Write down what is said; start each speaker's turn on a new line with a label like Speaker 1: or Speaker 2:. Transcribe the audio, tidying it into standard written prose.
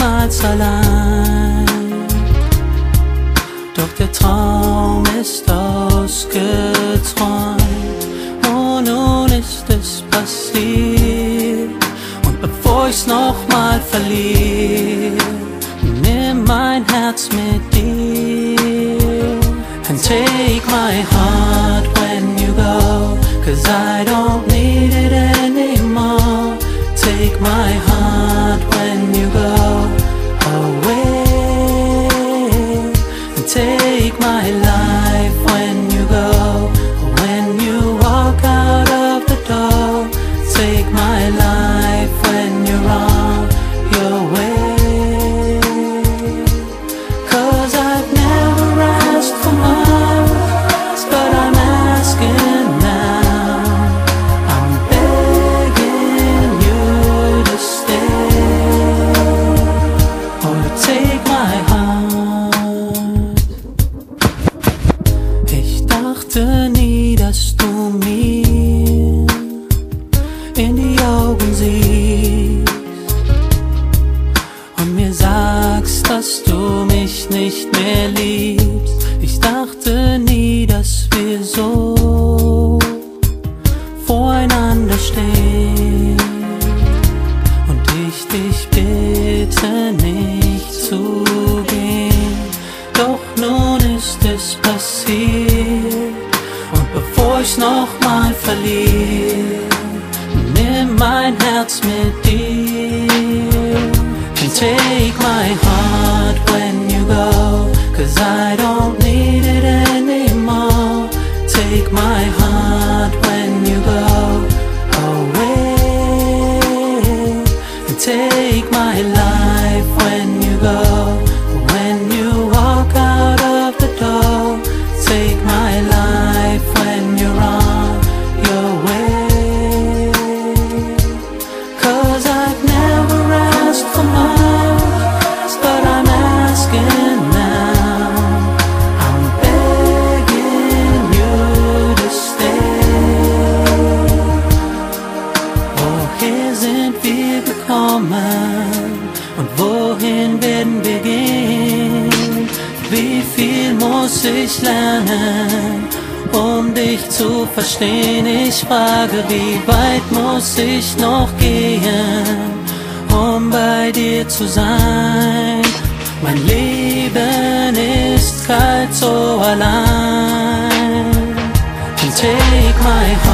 Speaker 1: niemals allein. Doch der Traum ist ausgeträumt und nun ist es passiert. Und bevor ich's nochmal verliere, nimm mein Herz mit dir. And take my heart when you go, 'cause I don't need it anymore. Take my heart when you go away. And take my life when you go, when you walk out of the door. Take my life when you're on your way. 'Cause I've never asked for much, but I'm asking now. I'm begging you to stay, or to take my heart. Ich dachte nie, dass du mir in die Augen siehst und mir sagst, dass du mich nicht mehr liebst. Ich dachte nie, dass wir so voreinander stehen und ich dich bitte nicht zu gehen. Doch nun ist es passiert und bevor ich's nochmal verliere, nimm mein Herz mit dir. And take my heart when you go, 'cause I don't need it anymore. Take my heart when you go away. And take my life when you go, when you walk out of the door. Take my life when you're on your way. 'Cause I've never asked for much, but I'm asking now. I'm begging you to stay. Woher sind wir gekommen und wohin werden wir gehen? Wie viel muss ich lernen, um dich zu verstehen? Ich frage, wie weit muss ich noch gehen, um bei dir zu sein? Mein Leben ist kalt, so allein. And take my heart